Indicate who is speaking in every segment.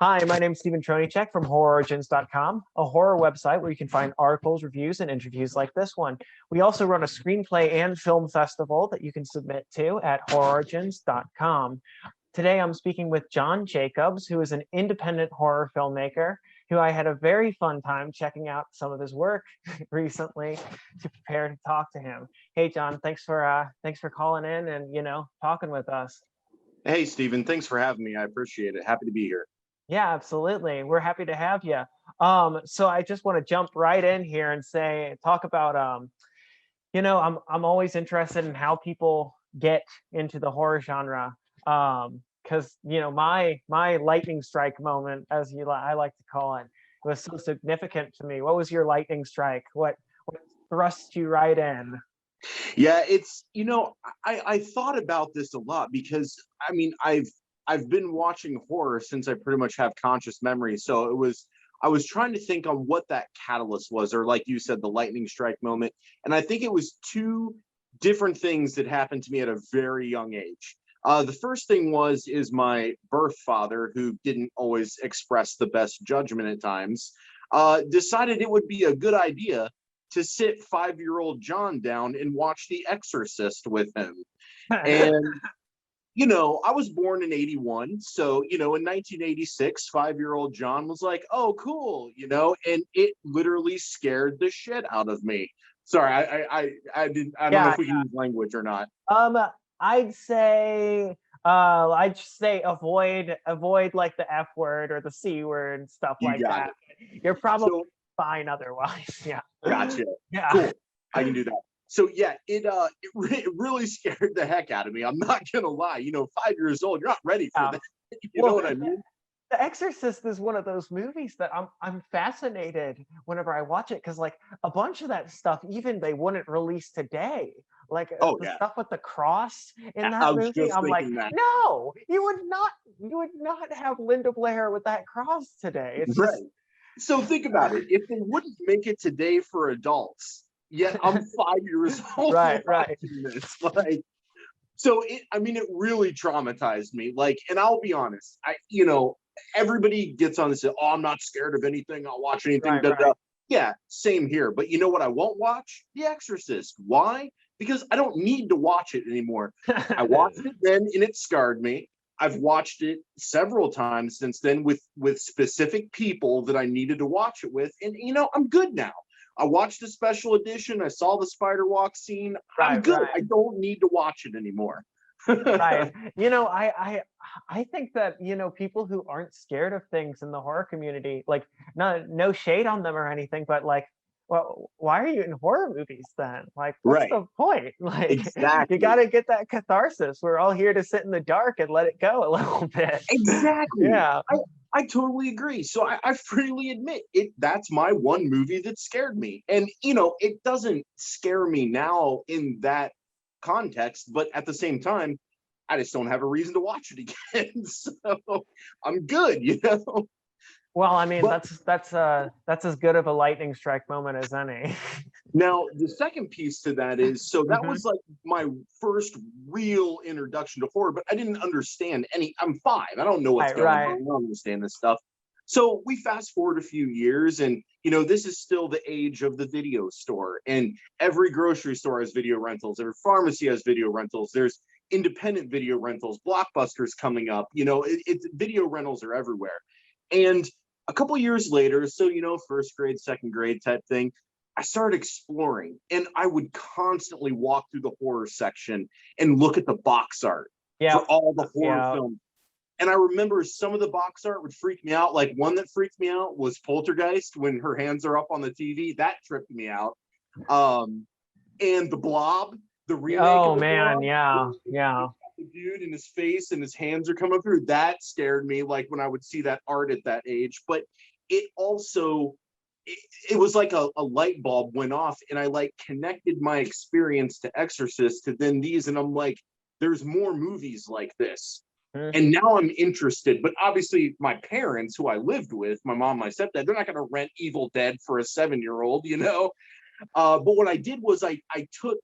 Speaker 1: Hi, my name is Stephen Tronichek from HorrOrigins.com, a horror website where you can find articles, reviews, and interviews like this one. We also run a screenplay and film festival that you can submit to at HorrOrigins.com. Today, I'm speaking with John Jacobs, who is an independent horror filmmaker, who I had a very fun time checking out some of his work recently to prepare to talk to him. Hey, John, thanks for calling in and talking with us.
Speaker 2: Hey, Stephen, thanks for having me. I appreciate it. Happy to be here.
Speaker 1: Yeah, absolutely. We're happy to have you. So I just want to jump right in here and talk about I'm always interested in how people get into the horror genre. Because my lightning strike moment, I like to call it, was so significant to me. What was your lightning strike? What thrust you right in?
Speaker 2: Yeah, I thought about this a lot because I've been watching horror since I pretty much have conscious memory. So I was trying to think on what that catalyst was, or like you said, the lightning strike moment. And I think it was two different things that happened to me at a very young age. The first thing is my birth father, who didn't always express the best judgment at times, decided it would be a good idea to sit 5-year-old John down and watch The Exorcist with him. And I was born in 81. So, in 1986, 5-year-old John was like, oh, cool, and it literally scared the shit out of me. Sorry, I don't know if we can use language or not.
Speaker 1: Um, I'd say avoid like the F word or the C word and stuff
Speaker 2: You
Speaker 1: like
Speaker 2: got
Speaker 1: that.
Speaker 2: it.
Speaker 1: You're probably
Speaker 2: So,
Speaker 1: fine otherwise. Yeah.
Speaker 2: gotcha.
Speaker 1: Yeah.
Speaker 2: Cool. I can do that. So yeah, it really scared the heck out of me. I'm not gonna lie. 5 years old, you're not ready for
Speaker 1: Yeah.
Speaker 2: that. You know
Speaker 1: Well,
Speaker 2: what I mean?
Speaker 1: The Exorcist is one of those movies that I'm fascinated whenever I watch it, because like a bunch of that stuff, even they wouldn't release today. Like
Speaker 2: Oh
Speaker 1: the
Speaker 2: yeah,
Speaker 1: stuff with the cross in
Speaker 2: I
Speaker 1: that
Speaker 2: was
Speaker 1: movie,
Speaker 2: just
Speaker 1: I'm like,
Speaker 2: thinking that.
Speaker 1: no, you would not have Linda Blair with that cross today. It's just
Speaker 2: Right. So think about it. If they wouldn't make it today for adults, yet I'm 5 years old
Speaker 1: right.
Speaker 2: watching this, like, so it really traumatized me. Like, and I'll be honest, everybody gets on this, oh, I'm not scared of anything. I'll watch anything.
Speaker 1: Right,
Speaker 2: Da, da.
Speaker 1: right.
Speaker 2: Yeah, same here. But you know what I won't watch? The Exorcist. Why? Because I don't need to watch it anymore. I watched it then and it scarred me. I've watched it several times since then with specific people that I needed to watch it with, and I'm good now. I watched the special edition. I saw the spider walk scene. I'm
Speaker 1: Right,
Speaker 2: good.
Speaker 1: right.
Speaker 2: I don't need to watch it anymore.
Speaker 1: Right. I think that, people who aren't scared of things in the horror community, like, no shade on them or anything, but like, well, why are you in horror movies then? Like, what's
Speaker 2: Right.
Speaker 1: the point? Like, you
Speaker 2: Exactly.
Speaker 1: got to get that catharsis. We're all here to sit in the dark and let it go a little bit.
Speaker 2: Exactly.
Speaker 1: Yeah.
Speaker 2: I totally agree. So I freely admit it. That's my one movie that scared me. And, it doesn't scare me now in that context, but at the same time, I just don't have a reason to watch it again. So I'm good.
Speaker 1: Well, I mean,
Speaker 2: But
Speaker 1: that's as good of a lightning strike moment as any.
Speaker 2: now the second piece to that is, so that
Speaker 1: Hmm.
Speaker 2: was like my first real introduction to horror, but I didn't understand any. I'm 5. I don't know what's
Speaker 1: Right,
Speaker 2: going on.
Speaker 1: right.
Speaker 2: I don't understand this stuff. So we fast forward a few years, and this is still the age of the video store, and every grocery store has video rentals, every pharmacy has video rentals. There's independent video rentals, blockbusters coming up. It's video rentals are everywhere. And a couple years later, so first grade, second grade type thing, I started exploring, and I would constantly walk through the horror section and look at the box art
Speaker 1: Yeah.
Speaker 2: for all the horror
Speaker 1: Yeah.
Speaker 2: films. And I remember some of the box art would freak me out. Like, one that freaked me out was Poltergeist, when her hands are up on the TV. That tripped me out. And The Blob, the remake of
Speaker 1: Oh
Speaker 2: The
Speaker 1: man,
Speaker 2: Blob,
Speaker 1: yeah, yeah.
Speaker 2: the dude in his face and his hands are coming through. That scared me, like when I would see that art at that age. But it also, it was like a light bulb went off, and I like connected my experience to Exorcist to then these, and I'm like, there's more movies like this.
Speaker 1: Mhm.
Speaker 2: And now I'm interested. But obviously, my parents, who I lived with, my mom, my stepdad, they're not going to rent Evil Dead for a 7-year-old. But what I did was I took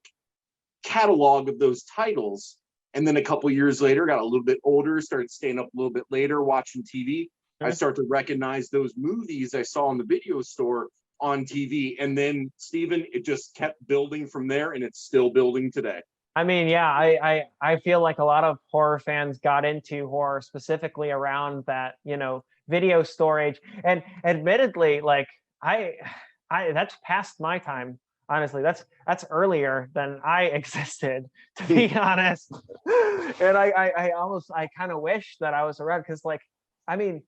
Speaker 2: catalog of those titles, and then a couple years later, got a little bit older, started staying up a little bit later, watching TV. I
Speaker 1: Mhm.
Speaker 2: start to recognize those movies I saw in the video store on TV. And then, Steven, it just kept building from there, and it's still building today.
Speaker 1: I mean, yeah, I feel like a lot of horror fans got into horror specifically around that, video storage. And admittedly, like I I that's past my time. Honestly, that's earlier than I existed, to be honest. And I kind of wish that I was around because, like, I mean,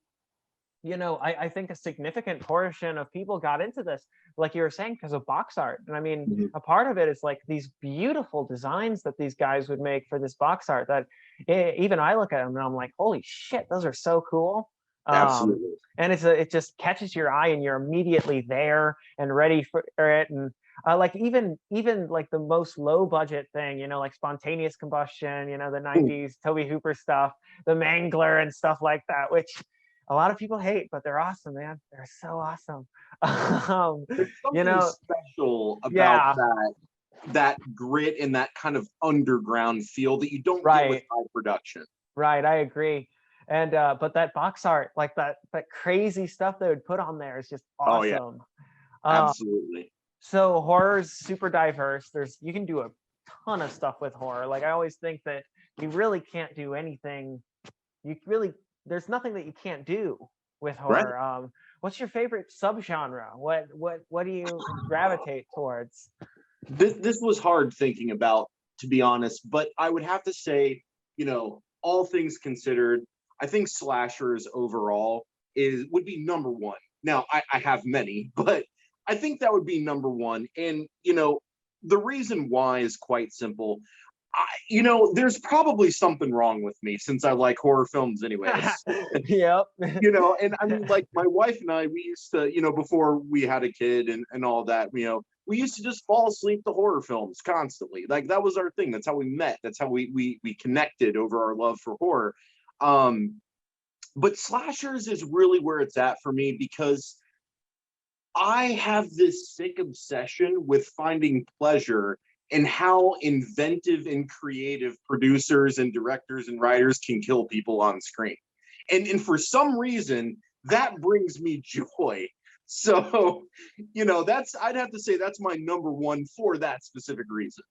Speaker 1: I think a significant portion of people got into this, like you were saying, because of box art. And I mean,
Speaker 2: Mhm.
Speaker 1: a part of it is like these beautiful designs that these guys would make for this box art that even I look at them and I'm like, holy shit, those are so cool. Um,
Speaker 2: Absolutely.
Speaker 1: and it just catches your eye and you're immediately there and ready for it. And like even like the most low budget thing, like spontaneous combustion, the 90s Toby Hooper stuff, the Mangler and stuff like that, which a lot of people hate, but they're awesome, man. They're so awesome. um,
Speaker 2: There's
Speaker 1: you
Speaker 2: something
Speaker 1: know,
Speaker 2: special about
Speaker 1: yeah,
Speaker 2: that grit and that kind of underground feel that you don't get with
Speaker 1: right,
Speaker 2: high production.
Speaker 1: right. I agree. And but that box art, like that crazy stuff they would put on there is just
Speaker 2: Oh yeah,
Speaker 1: awesome. Uh,
Speaker 2: absolutely.
Speaker 1: so horror's super diverse. You can do a ton of stuff with horror. Like I always think that you really can't do anything. You really There's nothing that you can't do with
Speaker 2: Right.
Speaker 1: horror. What's your favorite subgenre? What do you gravitate towards?
Speaker 2: This was hard thinking about, to be honest, but I would have to say, all things considered, I think slashers overall would be number one. Now, I have many, but I think that would be number one. And the reason why is quite simple. There's probably something wrong with me since I like horror films, anyways.
Speaker 1: Yep.
Speaker 2: And I mean, like my wife and I, we used to, before we had a kid and all that, we used to just fall asleep to horror films constantly. Like that was our thing. That's how we met. That's how we connected over our love for horror. Um, but slashers is really where it's at for me because I have this sick obsession with finding pleasure in how inventive and creative producers and directors and writers can kill people on screen. And for some reason, that brings me joy. So, I'd have to say that's my number one for that specific reason.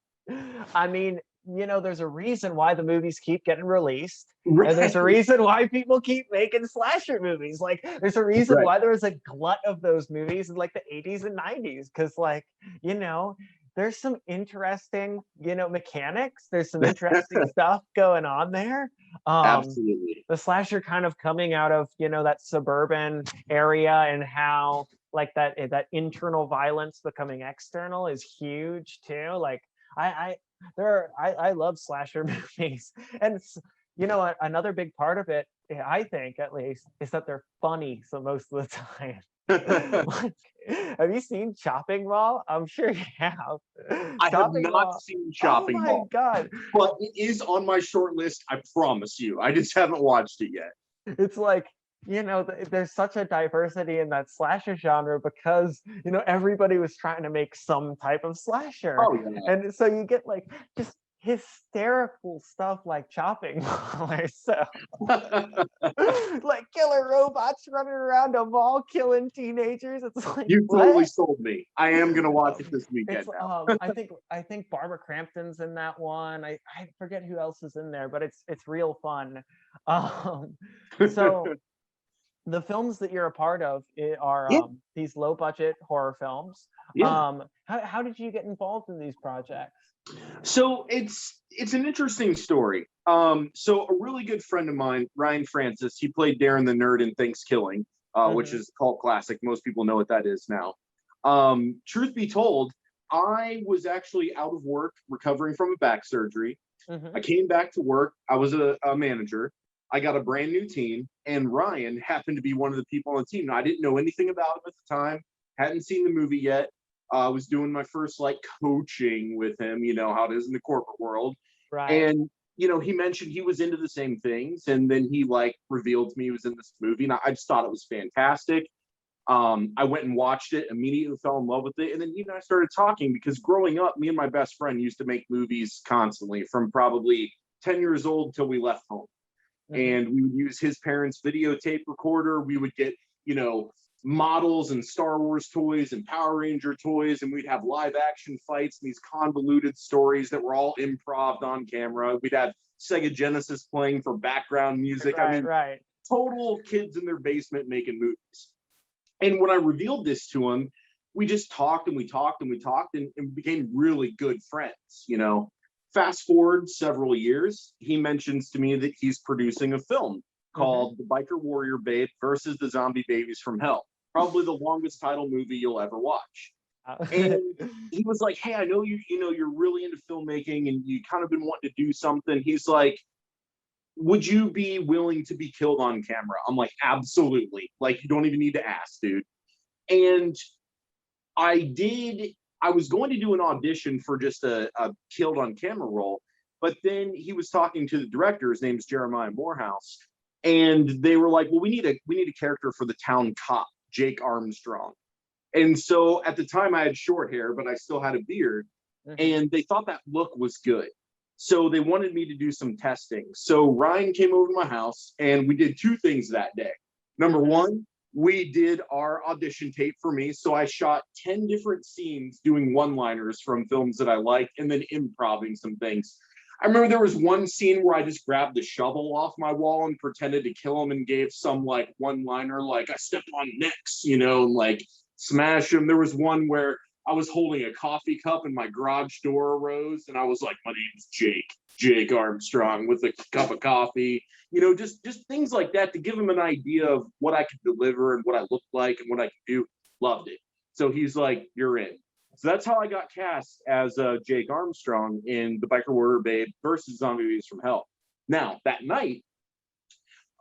Speaker 1: I mean, there's a reason why the movies keep getting released, and there's
Speaker 2: Right.
Speaker 1: a reason why people keep making slasher movies. Like, there's a reason
Speaker 2: Right.
Speaker 1: why there was a glut of those movies in like the 80s and 90s, because like, there's some interesting, mechanics. There's some interesting stuff going on there.
Speaker 2: Absolutely.
Speaker 1: The slasher kind of coming out of, that suburban area and how like that internal violence becoming external is huge too. Like I I love slasher movies, and another big part of it, I think at least, is that they're funny. So most of the time, like, have you seen Chopping Mall? I'm sure you have.
Speaker 2: I have
Speaker 1: Chopping
Speaker 2: not
Speaker 1: Mall.
Speaker 2: seen
Speaker 1: Oh
Speaker 2: Chopping
Speaker 1: my
Speaker 2: Mall,
Speaker 1: God,
Speaker 2: but it is on my short list. I promise you. I just haven't watched it yet.
Speaker 1: it's like, there's such a diversity in that slasher genre because everybody was trying to make some type of slasher,
Speaker 2: Oh yeah.
Speaker 1: and so you get like just hysterical stuff like Chopping Mall, so like killer robots running around a mall killing teenagers. It's like,
Speaker 2: You totally
Speaker 1: what?
Speaker 2: sold me. I am gonna watch it this
Speaker 1: It's
Speaker 2: weekend now.
Speaker 1: I think Barbara Crampton's in that one. I forget who else is in there, but it's real fun. So the films that you're a part of are
Speaker 2: Yeah,
Speaker 1: these low budget horror films.
Speaker 2: yeah.
Speaker 1: How did you get involved in these projects?
Speaker 2: So it's an interesting story. So a really good friend of mine, Ryan Francis, he played Darren the Nerd in Thanksgiving, which
Speaker 1: Hmm.
Speaker 2: is a cult classic. Most people know what that is now. Truth be told, I was actually out of work recovering from a back surgery. I
Speaker 1: Hmm.
Speaker 2: came back to work. I was a manager. I got a brand new team, and Ryan happened to be one of the people on the team. Now, I didn't know anything about him at the time, hadn't seen the movie yet. I was doing my first like coaching with him, how it is in the corporate world.
Speaker 1: Right.
Speaker 2: And, he mentioned he was into the same things. And then he like revealed to me he was in this movie. And I just thought it was fantastic. I went and watched it, immediately fell in love with it. And then he and I started talking because growing up, me and my best friend used to make movies constantly from probably 10 years old till we left home. and we would use his parents' videotape recorder. We would get, you know, models and Star Wars toys and Power Ranger toys, and we'd have live action fights and these convoluted stories that were all improv on camera. We'd have Sega Genesis playing for background music. I mean, total kids in their basement making movies. And when I revealed this to him, we just talked and we talked and we talked and became really good friends, you know. Fast forward several years, he mentions to me that he's producing a film called The Biker Warrior Babe versus the Zombie Babies from Hell. Probably the longest title movie you'll ever watch. And he was like, hey, I know you know, you're really into filmmaking and you kind of been wanting to do something. He's like, would you be willing to be killed on camera? I'm like, absolutely. Like, you don't even need to ask, dude. And I was going to do an audition for just a killed on camera role, but then he was talking to the director, his name's Jeremiah Morehouse, and they were like, well, we need a character for the town cop, Jake Armstrong. And so at the time I had short hair, but I still had a beard, and they thought that look was good. So they wanted me to do some testing. So Ryan came over to my house and we did two things that day. Number one, we did our audition tape for me. So I shot 10 different scenes doing one-liners from films that I liked and then improvising some things. I remember there was one scene where I just grabbed the shovel off my wall and pretended to kill him and gave some like one-liner, like I stepped on necks, you know, and like smash him. There was one where I was holding a coffee cup and my garage door arose and I was like, my name's Jake Armstrong with a cup of coffee, you know, just things like that to give him an idea of what I could deliver and what I looked like and what I could do. Loved it. So he's like, you're in. So that's how I got cast as Jake Armstrong in The Biker Warrior Babe versus Zombie Babies from Hell. Now, that night,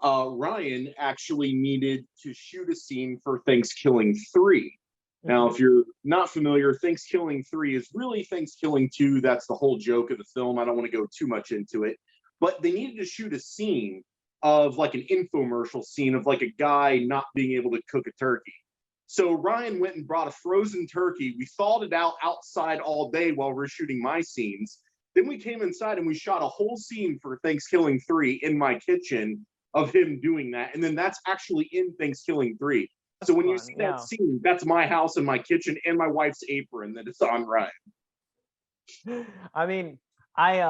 Speaker 2: Ryan actually needed to shoot a scene for Thanksgiving 3. Now, if you're not familiar, Thanksgiving 3 is really Thanksgiving 2. That's the whole joke of the film. I don't want to go too much into it. But they needed to shoot a scene of like an infomercial scene of like a guy not being able to cook a turkey. So Ryan went and brought a frozen turkey. We thawed it out outside all day while we're shooting my scenes. Then we came inside and we shot a whole scene for Thanksgiving 3 in my kitchen of him doing that. And then that's actually in Thanksgiving 3. So when you see that scene, that's my house and my kitchen and my wife's apron that it's on Ryan.
Speaker 1: I mean, I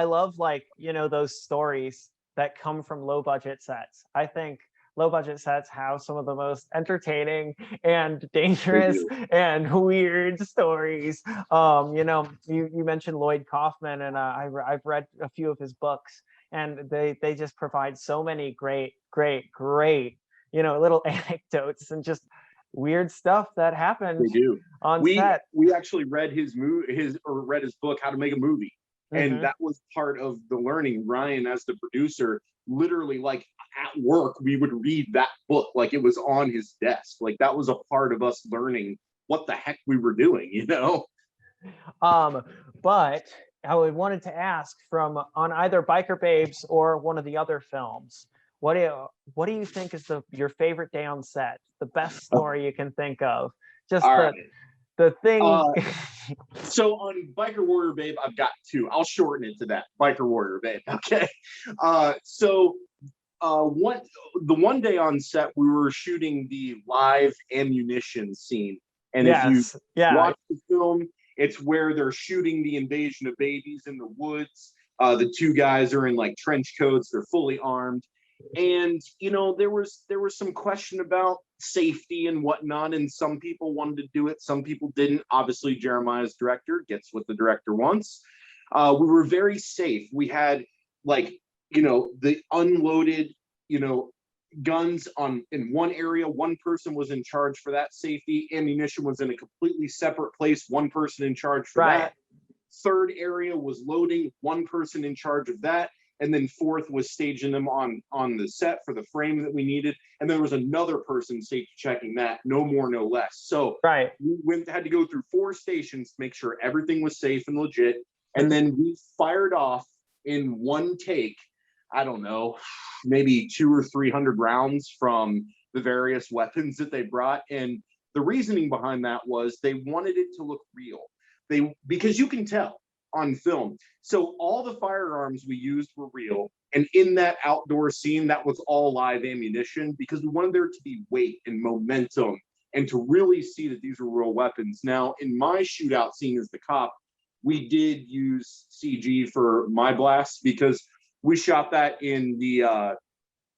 Speaker 1: love, like, you know, those stories that come from low budget sets. I think low budget sets have some of the most entertaining and dangerous and weird stories. You know, you mentioned Lloyd Kaufman, and I've read a few of his books, and they just provide so many great, you know, little anecdotes and just weird stuff that happens on set.
Speaker 2: We actually read his book, How to Make a Movie. And that was part of the learning. Ryan, as the producer, literally, like at work, we would read that book like it was on his desk. Like that was a part of us learning what the heck we were doing, you know?
Speaker 1: But I wanted to ask, from on either Biker Babes or one of the other films, what do you think is your favorite day on set? The best story you can think of? Just the thing.
Speaker 2: So on Biker Warrior Babe, I've got two. I'll shorten it to that. Biker Warrior Babe. Okay. The one day on set, we were shooting the live ammunition scene. And if you watch the film, it's where they're shooting the invasion of babies in the woods. The two guys are in like trench coats. They're fully armed. And, you know, there was some question about safety and whatnot, and some people wanted to do it, some people didn't. Obviously, Jeremiah's director gets what the director wants. We were very safe. We had, like, you know, the unloaded, you know, guns in one area. One person was in charge for that safety. Ammunition was in a completely separate place. One person in charge for that. Third area was loading. One person in charge of that. And then fourth was staging them on the set for the frame that we needed. And there was another person safety checking that, no more, no less. So we had to go through 4 stations to make sure everything was safe and legit. And then we fired off in one take, I don't know, maybe 200 or 300 rounds from the various weapons that they brought. And the reasoning behind that was they wanted it to look real. Because you can tell. on film. So all the firearms we used were real. And in that outdoor scene, that was all live ammunition because we wanted there to be weight and momentum and to really see that these were real weapons. Now, in my shootout scene as the cop, we did use CG for my blast because we shot that in the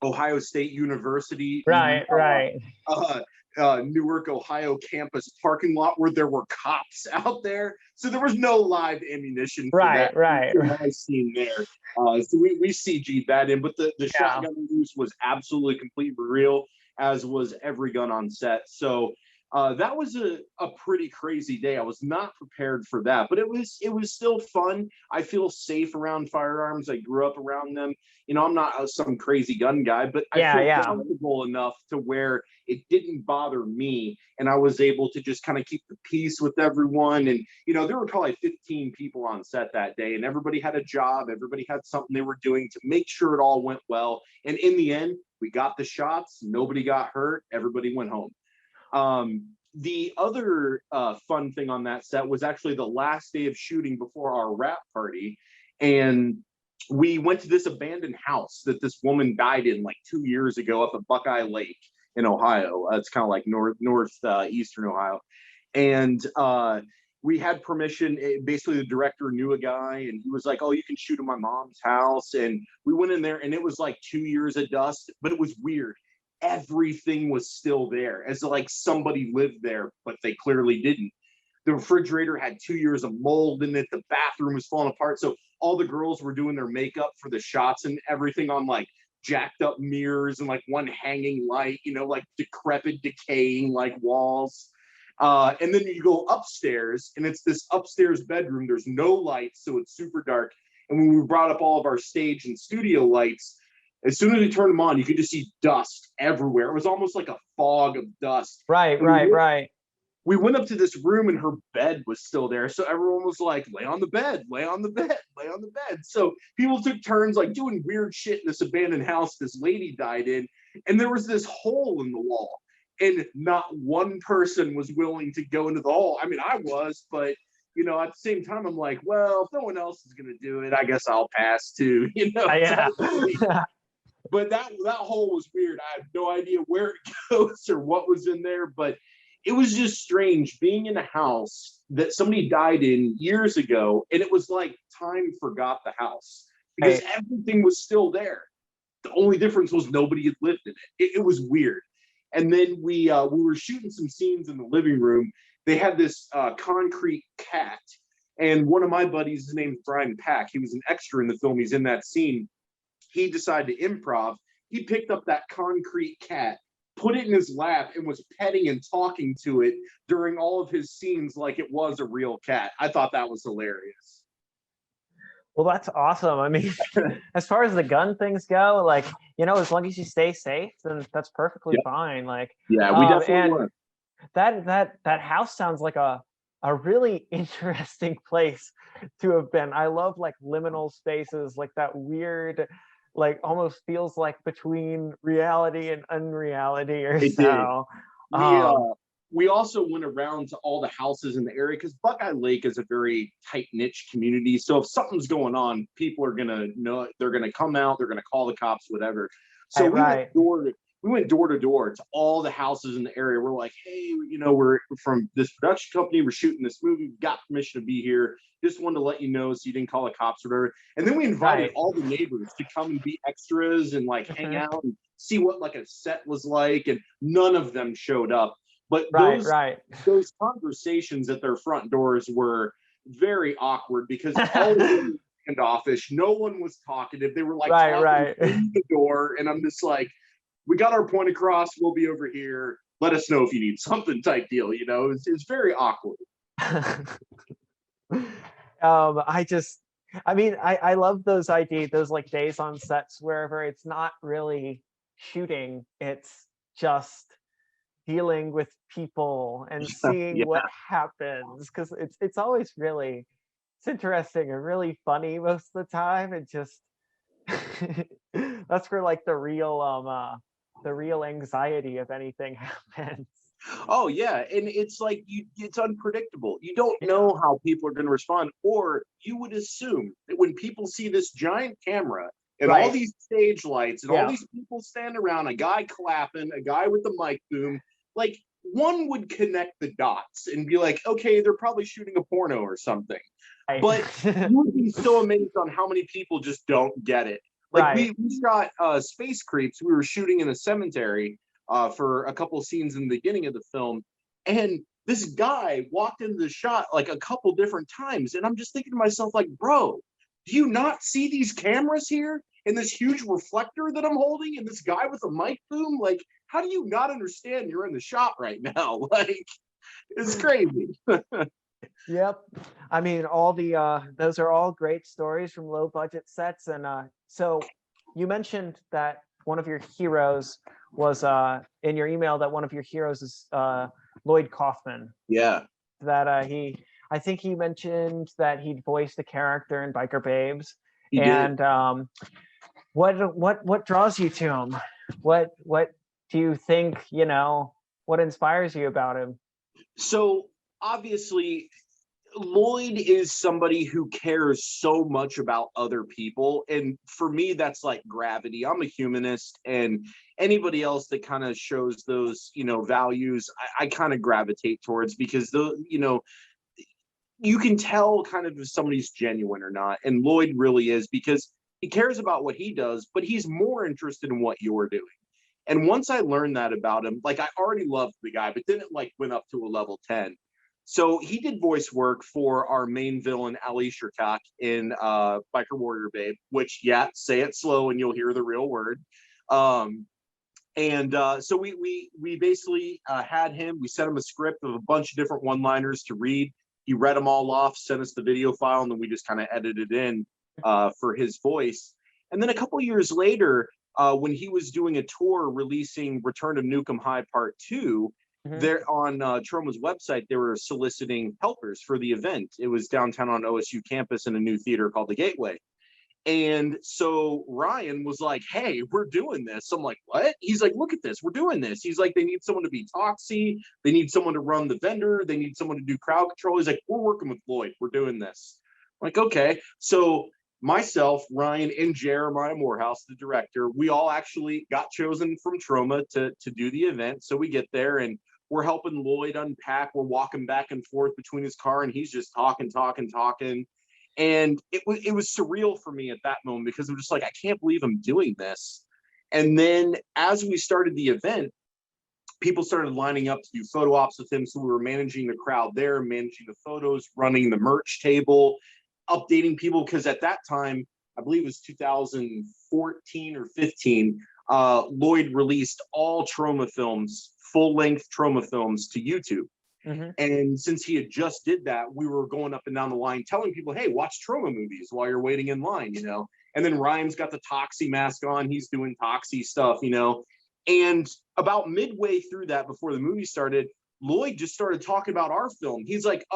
Speaker 2: Ohio State University,
Speaker 1: Right, right,
Speaker 2: uh, Newark, Ohio campus parking lot where there were cops out there. So there was no live ammunition for
Speaker 1: right,
Speaker 2: that.
Speaker 1: right.
Speaker 2: My scene there. So we CG'd that in, but the
Speaker 1: Yeah.
Speaker 2: shotgun use was absolutely completely real, as was every gun on set. So that was a pretty crazy day. I was not prepared for that, but it was still fun. I feel safe around firearms. I grew up around them. You know, I'm not some crazy gun guy, but I feel comfortable enough to where it didn't bother me, and I was able to just kind of keep the peace with everyone. And you know, there were probably 15 people on set that day, and everybody had a job. Everybody had something they were doing to make sure it all went well. And in the end, we got the shots. Nobody got hurt. Everybody went home. The other fun thing on that set was actually the last day of shooting before our wrap party, and we went to this abandoned house that this woman died in like 2 years ago up at Buckeye Lake in Ohio. It's kind of like northeastern Ohio, and we had permission. Basically, the director knew a guy, and he was like, "Oh, you can shoot in my mom's house." And we went in there, and it was like 2 years of dust, but it was weird. Everything was still there, as like somebody lived there, but they clearly didn't. The refrigerator had 2 years of mold in it. The bathroom was falling apart. So all the girls were doing their makeup for the shots and everything on like jacked up mirrors and like one hanging light, you know, like decrepit, decaying like walls. And then you go upstairs, and it's this upstairs bedroom. There's no lights, so it's super dark. And when we brought up all of our stage and studio lights, as soon as we turned them on, you could just see dust everywhere. It was almost like a fog of dust.
Speaker 1: Right, right.
Speaker 2: We went up to this room, and her bed was still there. So everyone was like, lay on the bed, lay on the bed, lay on the bed. So people took turns like doing weird shit in this abandoned house this lady died in. And there was this hole in the wall, and not one person was willing to go into the hole. I mean, I was, but you know, at the same time, I'm like, well, if no one else is going to do it, I guess I'll pass too, you know?
Speaker 1: Yeah.
Speaker 2: But that hole was weird. I have no idea where it goes or what was in there, but it was just strange being in a house that somebody died in years ago, and it was like time forgot the house because everything was still there. The only difference was nobody had lived in it. It was weird. And then we were shooting some scenes in the living room. They had this concrete cat, and one of my buddies, his name is Brian Pack. He was an extra in the film. He's in that scene. He decided to improv. He picked up that concrete cat, put it in his lap, and was petting and talking to it during all of his scenes like it was a real cat. I thought that was hilarious.
Speaker 1: Well, that's awesome. I mean, as far as the gun things go, like, you know, as long as you stay safe, then that's perfectly fine. Like,
Speaker 2: yeah, we definitely were.
Speaker 1: That house sounds like a really interesting place to have been. I love like liminal spaces, like that weird, like almost feels like between reality and unreality or so.
Speaker 2: We also went around to all the houses in the area because Buckeye Lake is a very tight niche community. So if something's going on, people are gonna know. They're gonna come out. They're gonna call the cops, whatever. So we went door to door to all the houses in the area. We're like, hey, you know, we're from this production company. We're shooting this movie. We got permission to be here. Just wanted to let you know so you didn't call the cops or whatever. And then we invited all the neighbors to come and be extras and like hang out and see what like a set was like. And none of them showed up. But those conversations at their front doors were very awkward because all of them were standoffish. No one was talkative. They were like in the door. And I'm just like, we got our point across. We'll be over here. Let us know if you need something type deal. You know, it's very awkward.
Speaker 1: I love those ideas, those like days on sets wherever it's not really shooting, it's just dealing with people and seeing what happens, because it's always really, it's interesting and really funny most of the time. It just that's where like the real anxiety of anything happens.
Speaker 2: Oh yeah, and it's like it's unpredictable. You don't
Speaker 1: Yeah.
Speaker 2: know how people are going to respond, or you would assume that when people see this giant camera and all
Speaker 1: Right.
Speaker 2: these stage lights and all
Speaker 1: Yeah.
Speaker 2: these people standing around, a guy clapping, a guy with the mic boom, like one would connect the dots and be like, okay, they're probably shooting a porno or something.
Speaker 1: Right.
Speaker 2: But you would be so amazed on how many people just don't get it. Like
Speaker 1: Right.
Speaker 2: we shot Space Creeps. We were shooting in a cemetery for a couple scenes in the beginning of the film, and this guy walked into the shot like a couple different times, and I'm just thinking to myself, like, bro, do you not see these cameras here and this huge reflector that I'm holding and this guy with a mic boom? Like, how do you not understand you're in the shot right now? Like, it's crazy.
Speaker 1: Yep. I mean, all the those are all great stories from low budget sets. And so you mentioned that one of your heroes was in your email that one of your heroes is Lloyd Kaufman.
Speaker 2: Yeah,
Speaker 1: That I think he mentioned that he'd voiced a character in Biker Babes.
Speaker 2: he did.
Speaker 1: And what draws you to him? What do you think, what inspires you about him?
Speaker 2: So obviously, Lloyd is somebody who cares so much about other people. And for me, that's like gravity. I'm a humanist, and anybody else that kind of shows those, values, I kind of gravitate towards, because you can tell kind of if somebody's genuine or not. And Lloyd really is, because he cares about what he does, but he's more interested in what you're doing. And once I learned that about him, like I already loved the guy, but then it like went up to a level 10. So he did voice work for our main villain, Ali Shirtak, in Biker Warrior Babe, which, yeah, say it slow and you'll hear the real word. So we basically had him. We sent him a script of a bunch of different one-liners to read. He read them all off, sent us the video file, and then we just kind of edited in for his voice. And then a couple years later, when he was doing a tour releasing Return to Nukem High Part 2, there on Troma's website, they were soliciting helpers for the event. It was downtown on OSU campus in a new theater called the Gateway. And so Ryan was like, hey, we're doing this. I'm like, what? He's like, look at this. We're doing this. He's like, they need someone to be Toxie. They need someone to run the vendor. They need someone to do crowd control. He's like, we're working with Lloyd. We're doing this. I'm like, okay. So myself, Ryan, and Jeremiah Morehouse, the director, we all actually got chosen from Troma to do the event. So we get there and we're helping Lloyd unpack. We're walking back and forth between his car, and he's just talking. And it was surreal for me at that moment, because I'm just like, I can't believe I'm doing this. And then as we started the event, people started lining up to do photo ops with him. So we were managing the crowd there, managing the photos, running the merch table, updating people, because at that time, I believe it was 2014 or 15, Lloyd released all Troma films, full-length Troma films, to YouTube. And since he had just did that, we were going up and down the line telling people, hey, watch Troma movies while you're waiting in line, And then Ryan's got the Toxie mask on. He's doing Toxie stuff, And about midway through that, before the movie started, Lloyd just started talking about our film. He's like,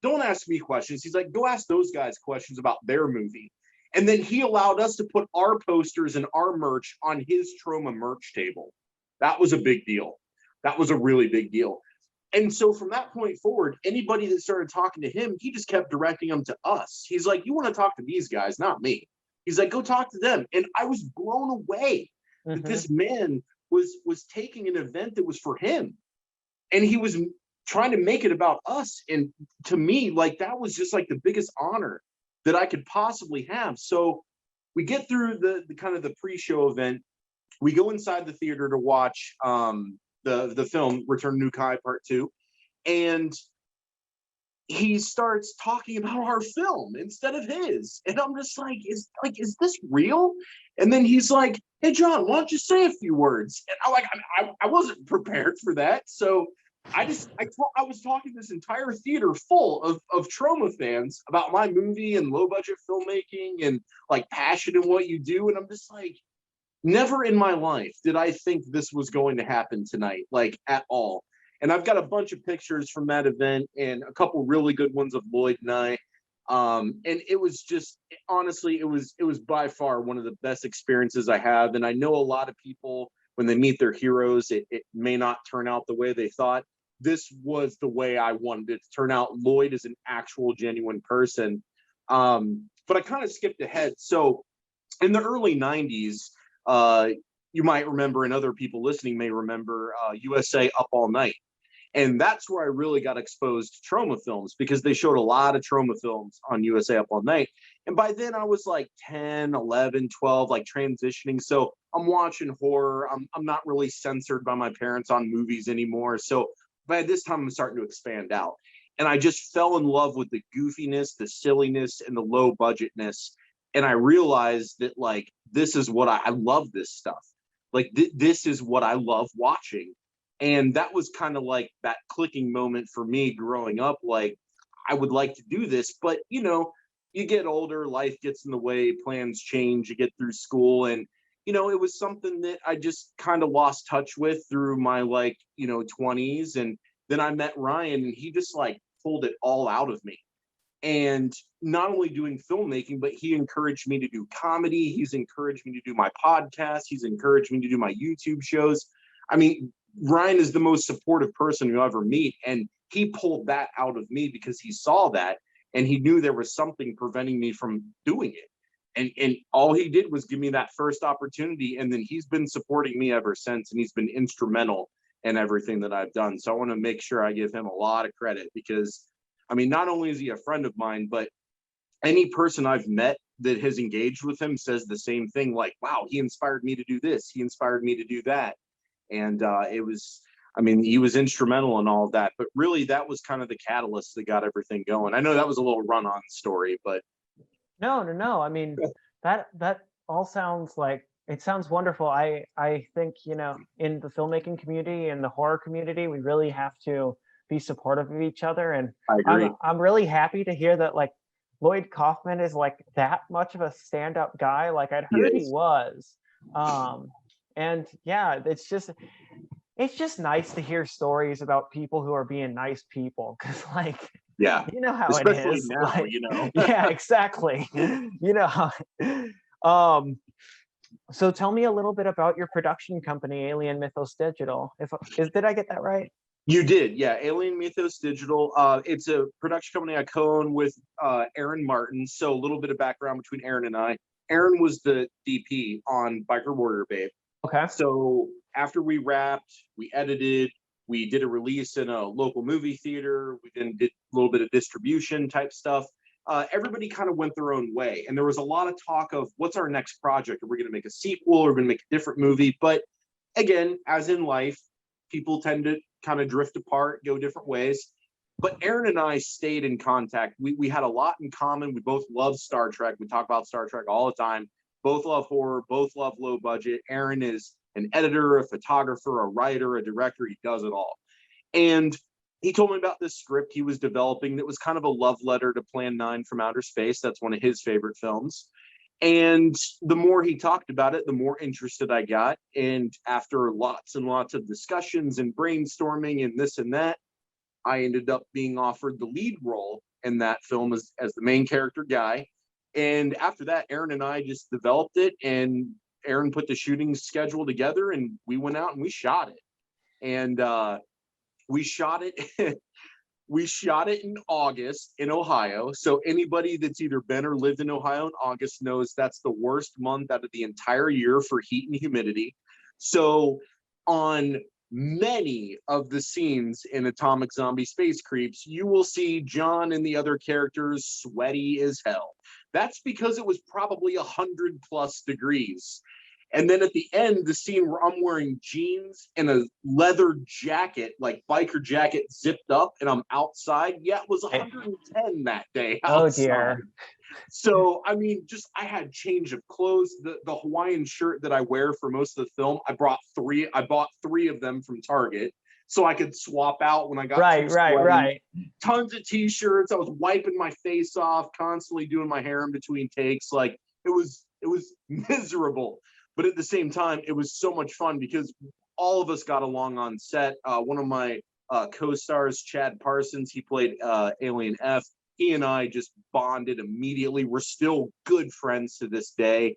Speaker 2: don't ask me questions. He's like, go ask those guys questions about their movie. And then he allowed us to put our posters and our merch on his Troma merch table. That was a big deal. That was a really big deal. And so from that point forward, anybody that started talking to him, he just kept directing them to us. He's like, you want to talk to these guys, not me. He's like, go talk to them. And I was blown away that this man was taking an event that was for him, and he was trying to make it about us. And to me, like, that was just like the biggest honor that I could possibly have. So we get through the kind of the pre-show event. We go inside the theater to watch the film Return to Nukem High Part 2, and he starts talking about our film instead of his, and I'm just like, is this real? And then he's like, hey John, why don't you say a few words? And I wasn't prepared for that, so I was talking to this entire theater full of Troma fans about my movie and low budget filmmaking and like passion in what you do, and I'm just like, never in my life did I think this was going to happen tonight, like at all. And I've got a bunch of pictures from that event and a couple really good ones of Lloyd and I. And it was just, honestly, it was by far one of the best experiences I have. And I know a lot of people when they meet their heroes, it may not turn out the way they thought. This was the way I wanted it to turn out. Lloyd is an actual genuine person. But I kind of skipped ahead. So in the early 90s, you might remember, and other people listening may remember, USA Up All Night. And that's where I really got exposed to trauma films, because they showed a lot of trauma films on USA Up All Night. And by then I was like 10, 11, 12, like transitioning. So I'm watching horror. I'm not really censored by my parents on movies anymore. So by this time I'm starting to expand out. And I just fell in love with the goofiness, the silliness, and the low budgetness. And I realized that, like, this is what I love this stuff. Like, this is what I love watching. And that was kind of like that clicking moment for me growing up. Like, I would like to do this, but you know, you get older, life gets in the way, plans change, you get through school. And, you know, it was something that I just kind of lost touch with through my, like, you know, 20s. And then I met Ryan, and he just like pulled it all out of me. And not only doing filmmaking, but he encouraged me to do comedy. He's encouraged me to do my podcast. He's encouraged me to do my YouTube shows. I mean, Ryan is the most supportive person you'll ever meet. And he pulled that out of me because he saw that, and he knew there was something preventing me from doing it. And all he did was give me that first opportunity. And then he's been supporting me ever since. And he's been instrumental in everything that I've done. So I want to make sure I give him a lot of credit, because, I mean, not only is he a friend of mine, but any person I've met that has engaged with him says the same thing. Like, wow, he inspired me to do this. He inspired me to do that. And it was, I mean, he was instrumental in all of that. But really, that was kind of the catalyst that got everything going. I know that was a little run-on story, but
Speaker 1: No. I mean, that all sounds like, it sounds wonderful. I think, you know, in the filmmaking community and the horror community, we really have to be supportive of each other. And
Speaker 2: I agree.
Speaker 1: I'm really happy to hear that, like, Lloyd Kaufman is like that much of a stand-up guy. Like, I'd heard he was. And yeah, it's just nice to hear stories about people who are being nice people, because, like,
Speaker 2: Yeah,
Speaker 1: you know how
Speaker 2: especially
Speaker 1: it is.
Speaker 2: now,
Speaker 1: Like,
Speaker 2: you know.
Speaker 1: yeah, exactly. You know how. So tell me a little bit about your production company, Alien Mythos Digital. Did I get that right?
Speaker 2: You did, yeah. Alien Mythos Digital. It's a production company I co-own with Aaron Martin. So a little bit of background between Aaron and I. Aaron was the DP on Biker Warrior Babe.
Speaker 1: Okay.
Speaker 2: So after we wrapped, we edited, we did a release in a local movie theater. We then did a little bit of distribution type stuff. Everybody kind of went their own way. And there was a lot of talk of, what's our next project? Are we going to make a sequel? Or are we going to make a different movie? But again, as in life, people tend to kind of drift apart, go different ways. But Aaron and I stayed in contact. We had a lot in common. We both love Star Trek. We talk about Star Trek all the time. Both love horror, both love low budget. Aaron is an editor, a photographer, a writer, a director. He does it all. And he told me about this script he was developing that was kind of a love letter to Plan 9 from Outer Space. That's one of his favorite films. And the more he talked about it, the more interested I got. And after lots and lots of discussions and brainstorming and this and that, I ended up being offered the lead role in that film as the main character guy. And after that, Aaron and I just developed it, and Aaron put the shooting schedule together, and we went out and we shot it. And we shot it we shot it in August in Ohio. So anybody that's either been or lived in Ohio in August knows that's the worst month out of the entire year for heat and humidity. So on many of the scenes in Atomic Zombie Space Creeps, you will see John and the other characters sweaty as hell. That's because it was probably 100+ degrees. And then at the end, the scene where I'm wearing jeans and a leather jacket, like biker jacket, zipped up, and I'm outside. Yeah, it was 110 that day outside.
Speaker 1: Oh dear.
Speaker 2: So, I mean, just, I had change of clothes. The Hawaiian shirt that I wear for most of the film, I bought three of them from Target, so I could swap out when I got
Speaker 1: right.
Speaker 2: Tons of t-shirts. I was wiping my face off, constantly doing my hair in between takes. Like, it was miserable. But at the same time, it was so much fun because all of us got along on set. One of my co-stars, Chad Parsons, he played Alien F. He and I just bonded immediately. We're still good friends to this day.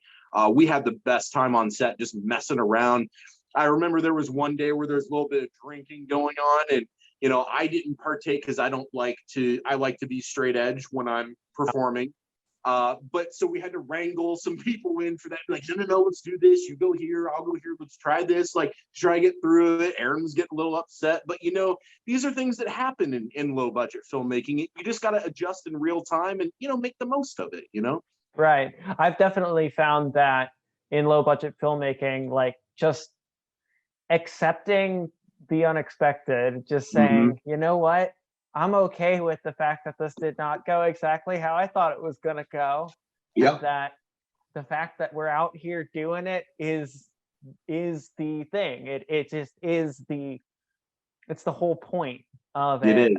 Speaker 2: We had the best time on set, just messing around. I remember there was one day where there's a little bit of drinking going on, and I didn't partake because I like to be straight edge when I'm performing. But so we had to wrangle some people in for that. Like, no, let's do this. You go here, I'll go here. Let's try this. Like, try to get through it. Aaron was getting a little upset, but these are things that happen in low budget filmmaking. You just got to adjust in real time and make the most of it.
Speaker 1: Right. I've definitely found that in low budget filmmaking, like just accepting the unexpected, just saying, you know what? I'm okay with the fact that this did not go exactly how I thought it was going to go.
Speaker 2: Yep.
Speaker 1: And that the fact that we're out here doing it is the thing. It just is it's the whole point of it.
Speaker 2: It is.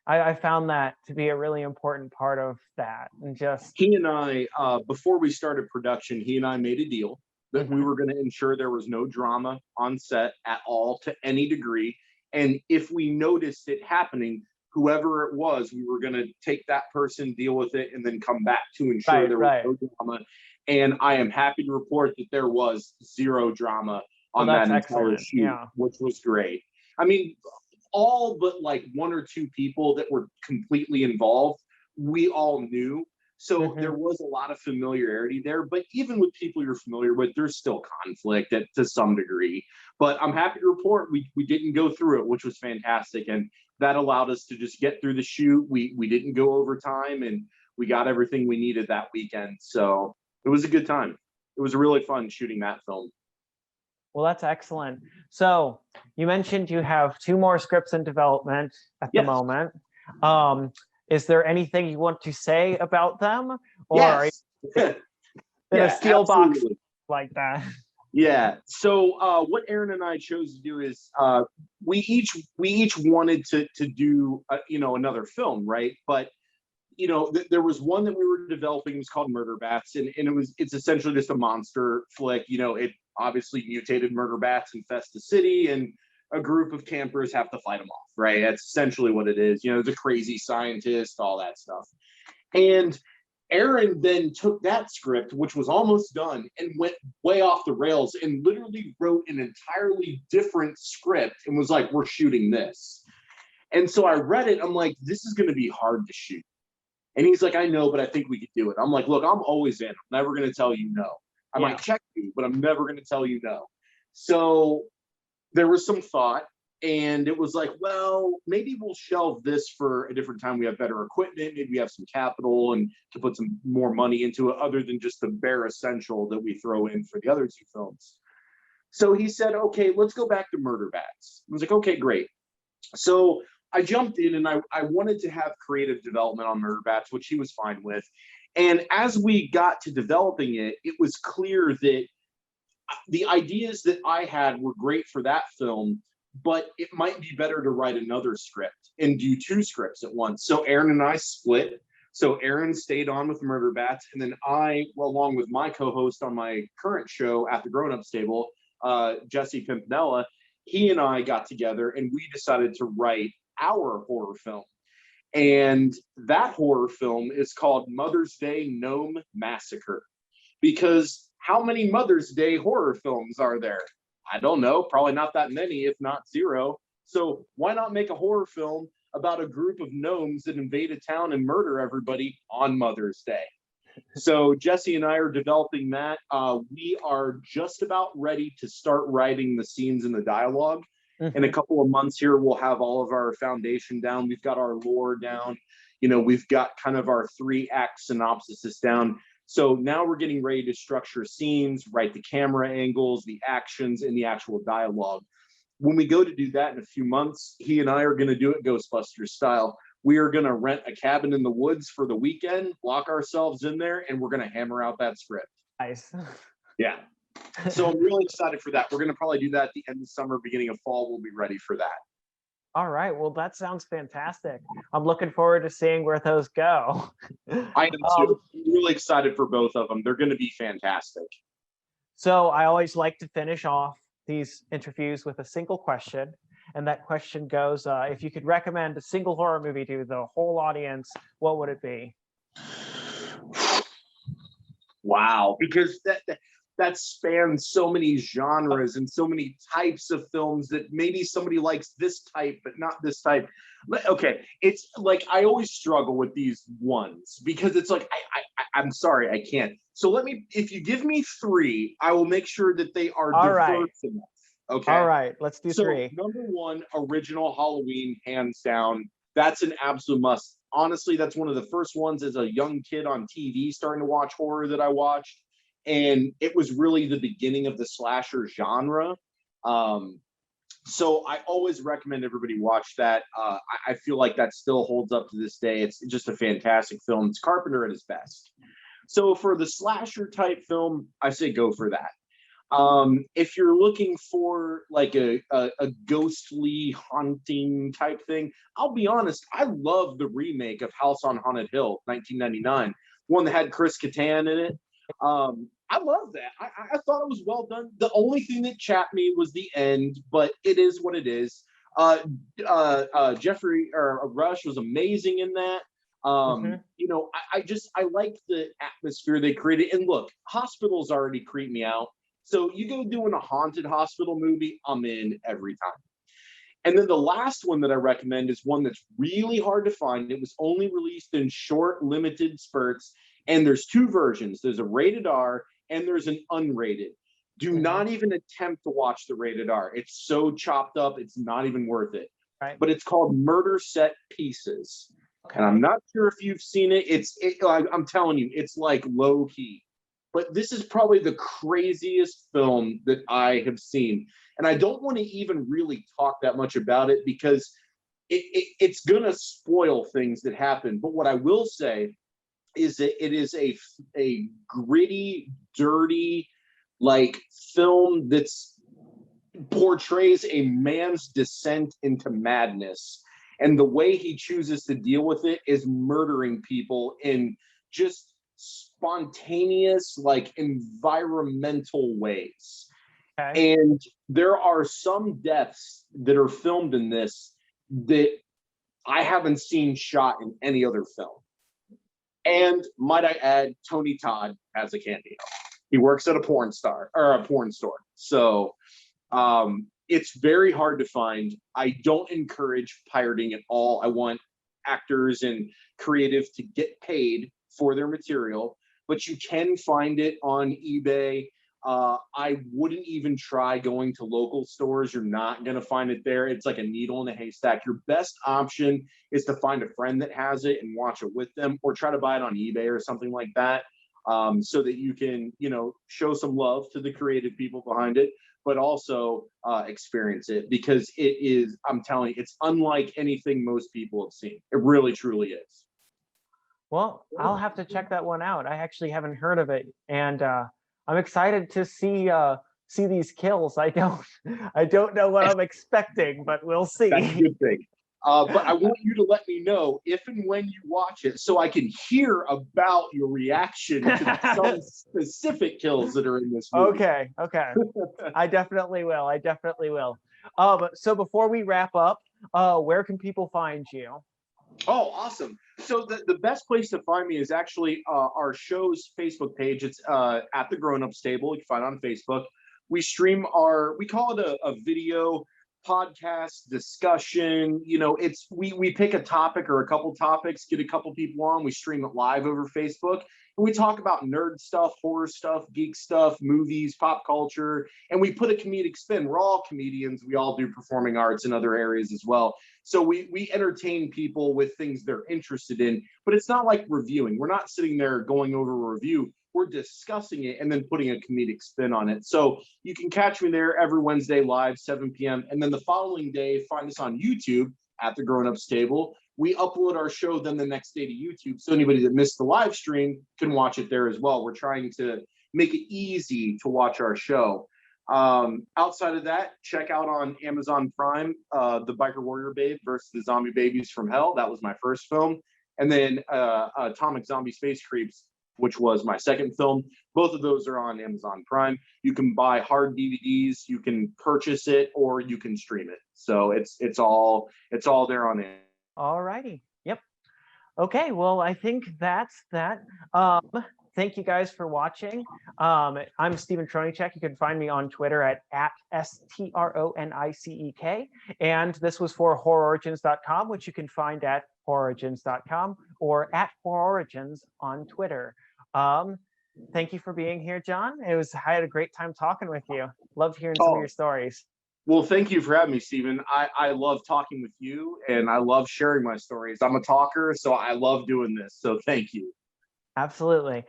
Speaker 1: I found that to be a really important part of that. And just
Speaker 2: he and I, before we started production, he and I made a deal that we were going to ensure there was no drama on set at all to any degree. And if we noticed it happening, whoever it was, we were going to take that person, deal with it, and then come back to ensure there was no drama. And I am happy to report that there was zero drama on that entire shoot, which was great. I mean, all but like one or two people that were completely involved, we all knew. So there was a lot of familiarity there, but even with people you're familiar with, there's still conflict to some degree. But I'm happy to report we didn't go through it, which was fantastic. And that allowed us to just get through the shoot. We didn't go over time, and we got everything we needed that weekend. So it was a good time. It was really fun shooting that film.
Speaker 1: Well, that's excellent. So you mentioned you have 2 more scripts in development at the moment. Is there anything you want to say about them, or are you in a steel box like that?
Speaker 2: Yeah. So what Aaron and I chose to do is we each wanted to do another film, right? But there was one that we were developing. It was called Murder Bats, and it's essentially just a monster flick. It obviously mutated murder bats infest the city, and a group of campers have to fight them off, right? That's essentially what it is. The crazy scientist, all that stuff. And Aaron then took that script, which was almost done, and went way off the rails and literally wrote an entirely different script and was like, we're shooting this. And so I read it. I'm like, this is going to be hard to shoot. And he's like, I know, but I think we could do it. I'm like, look, I'm always in. I'm never going to tell you no. I might check you, but I'm never going to tell you no. So there was some thought, and it was like, well, maybe we'll shelve this for a different time. We have better equipment. Maybe we have some capital and to put some more money into it, other than just the bare essential that we throw in for the other 2 films. So he said, okay, let's go back to Murder Bats. I was like, okay, great. So I jumped in, and I wanted to have creative development on Murder Bats, which he was fine with. And as we got to developing it, it was clear that the ideas that I had were great for that film, but it might be better to write another script and do 2 scripts at once. So Aaron and I split. So Aaron stayed on with Murder Bats, and then I, along with my co-host on my current show at the Grown Ups Table, Jesse Pimpinella, he and I got together and we decided to write our horror film. And that horror film is called Mother's Day Gnome Massacre. Because how many Mother's Day horror films are there? I don't know, probably not that many, if not 0. So why not make a horror film about a group of gnomes that invade a town and murder everybody on Mother's Day? So Jesse and I are developing that. We are just about ready to start writing the scenes and the dialogue. In a couple of months here, we'll have all of our foundation down. We've got our lore down. We've got kind of our 3-act synopsis down. So now we're getting ready to structure scenes, write the camera angles, the actions, and the actual dialogue. When we go to do that in a few months, he and I are going to do it Ghostbusters style. We are going to rent a cabin in the woods for the weekend, lock ourselves in there, and we're going to hammer out that script.
Speaker 1: Nice.
Speaker 2: Yeah. So I'm really excited for that. We're going to probably do that at the end of summer, beginning of fall. We'll be ready for that.
Speaker 1: All right. Well, that sounds fantastic. I'm looking forward to seeing where those go.
Speaker 2: I am too. I'm really excited for both of them. They're going to be fantastic.
Speaker 1: So I always like to finish off these interviews with a single question. And that question goes, if you could recommend a single horror movie to the whole audience, what would it be?
Speaker 2: Wow. Because that spans so many genres and so many types of films that maybe somebody likes this type but not this type. Okay, it's like I always struggle with these ones because it's like I'm sorry, I can't. So if you give me three, I will make sure that they are diverse enough. Okay.
Speaker 1: All right, let's do
Speaker 2: So
Speaker 1: three.
Speaker 2: number one, original Halloween, hands down. That's an absolute must. Honestly, that's one of the first ones as a young kid on TV starting to watch horror that I watched. And it was really the beginning of the slasher genre. So I always recommend everybody watch that. I feel like that still holds up to this day. It's just a fantastic film. It's Carpenter at his best. So for the slasher type film, I say go for that. If you're looking for like a ghostly haunting type thing, I'll be honest, I love the remake of House on Haunted Hill, 1999, one that had Chris Kattan in it. I love that. I thought it was well done. The only thing that chapped me was the end, but it is what it is. Jeffrey or Rush was amazing in that. You know, I like the atmosphere they created. And look, hospitals already creep me out. So you go doing a haunted hospital movie, I'm in every time. And then the last one that I recommend is one that's really hard to find. It was only released in short, limited spurts. And there's two versions. There's a rated R and there's an unrated. Do not even attempt to watch the rated R. It's so chopped up, it's not even worth it.
Speaker 1: Right.
Speaker 2: But it's called Murder Set Pieces. Okay. And I'm not sure if you've seen it. I'm telling you, it's like low key. But this is probably the craziest film that I have seen. And I don't want to even really talk that much about it because it's going to spoil things that happen. But what I will say is that it is a gritty, dirty, like film that's portrays a man's descent into madness. And the way he chooses to deal with it is murdering people in just spontaneous, like environmental ways. Okay. And there are some deaths that are filmed in this that I haven't seen shot in any other film. And might I add, Tony Todd has a cameo. He works at a porn store. So it's very hard to find. I don't encourage pirating at all. I want actors and creative to get paid for their material, but you can find it on eBay. I wouldn't even try going to local stores. You're not going to find it there. It's like a needle in a haystack. Your best option is to find a friend that has it and watch it with them, or try to buy it on eBay or something like that, so that you can, you know, show some love to the creative people behind it, but also experience it, because it is, I'm telling you, it's unlike anything most people have seen. It really, truly is.
Speaker 1: Well, I'll have to check that one out. I actually haven't heard of it, and I'm excited to see these kills. I don't know what I'm expecting, but we'll see.
Speaker 2: That's a good thing. But I want you to let me know if and when you watch it, so I can hear about your reaction to some specific kills that are in this movie.
Speaker 1: Okay. I definitely will. So before we wrap up, where can people find you?
Speaker 2: Oh, awesome. So the best place to find me is actually our show's Facebook page. It's at the Grown Ups Table. You can find it on Facebook. We stream we call it a video podcast discussion. You know, we pick a topic or a couple topics, get a couple people on, we stream it live over Facebook, and we talk about nerd stuff, horror stuff, geek stuff, movies, pop culture, and we put a comedic spin. We're all comedians. We all do performing arts in other areas as well. So we entertain people with things they're interested in, but it's not like reviewing. We're not sitting there going over a review. We're discussing it and then putting a comedic spin on it. So you can catch me there every Wednesday live, 7 p.m. And then the following day, find us on YouTube at the Grown Ups Table. We upload our show then the next day to YouTube, so anybody that missed the live stream can watch it there as well. We're trying to make it easy to watch our show. Outside of that, check out on Amazon Prime, The Biker Warrior Babe versus the Zombie Babies from Hell. That was my first film. And then Atomic Zombie Space Creeps, which was my second film. Both of those are on Amazon Prime. You can buy hard DVDs, you can purchase it, or you can stream it. So it's all there on it.
Speaker 1: All righty. Yep. Okay. Well, I think that's that. thank you guys for watching. I'm Steven Tronichek. You can find me on Twitter at STRONICEK. And this was for HorrOrigins.com, which you can find at HorrOrigins.com or at HorrOrigins on Twitter. Thank you for being here, John. I had a great time talking with you. Loved hearing some of your stories.
Speaker 2: Well, thank you for having me, Stephen. I love talking with you, and I love sharing my stories. I'm a talker, so I love doing this. So thank you.
Speaker 1: Absolutely.